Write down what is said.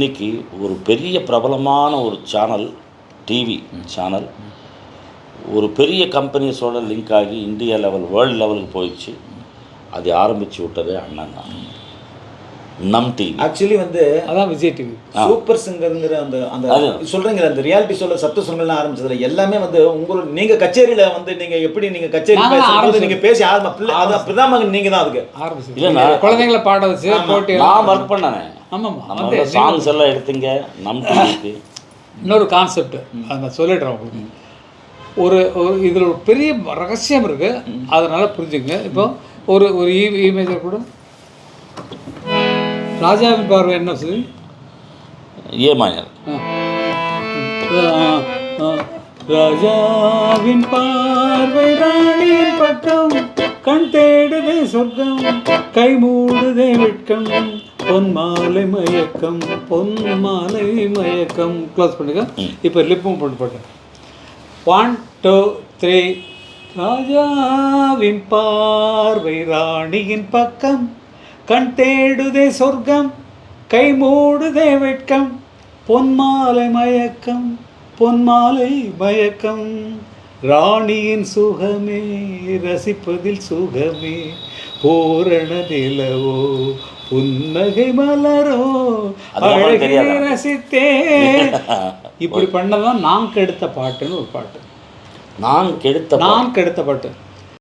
இன்னைக்கு ஒரு பெரிய பிரபலமான ஒரு சேனல், டிவி சேனல் ஒரு பெரிய கம்பெனிஸோட லிங்க் ஆகி இந்தியா லெவல், வேர்ல்டு லெவலுக்கு போயிடுச்சு. அது ஆரம்பித்து விட்டதே அண்ணன் தான். நம் டிவி ஆக்சுவலி வந்து அதான் விஜய் டிவி. சூப்பர் சிங்கர்ங்கிற அந்த அந்த சொல்றீங்க, அந்த ரியாலிட்டி ஷோல சப்த சொங்கல்னு ஆரம்பிச்சதுல எல்லாமே வந்து உங்களோட நீங்க கச்சேரியில வந்து நீங்க எப்படி நீங்க கச்சேரி பேசும்போது நீங்க பேசி அதான் பிரதாமகன் நீங்க தான் அதுக்கு ஆரம்பிச்சு இல்லைண்ணா, குழந்தைங்களை பாட வச்சு போட்டி. நான் ஒர்க் பண்ணேன். ஆமாம்மா, நம்ம சாங்ஸ் எல்லாம் எடுத்தீங்க நம் டிவிக்கு. இன்னொரு கான்செப்ட் அதை நான் சொல்லிடுறேன் உங்களுக்கு. ஒரு இதில் ஒரு பெரிய ரகசியம் இருக்குது, அதனால் புரிஞ்சுங்க. இப்போ ஒரு ஒரு இமேஜர் கூட ராஜாவின் பார்வை என்ன சொல்லி ஏ மாயர். ராஜாவின் பார்வை ராணியின் பக்கம், கண் தேடுதே சொர்க்கம், கை மூடுதே வெட்கம், பொன் மாலை மயக்கம், பொன் மாலை மயக்கம். க்ளோஸ் பண்ணுங்க. இப்போ லிப்பும் போட்டேன். 1 2 3. ராஜாவின் பார்வை ராணியின் பக்கம், கண் தேடுதே சொர்க்கம், கை மூடுதே வெட்கம், பொன் மாலை மயக்கம், பொன் மாலை மயக்கம். ராணியின் சுகமே ரசிப்பதில் சுகமே, பூரண நிலவோ புன்னகை மலரோ அழகை ரசித்தே. இப்படி பண்ணதான் நான் கெடுத்த பாட்டுன்னு ஒரு பாட்டு. நான் கெடுத்த பாட்டு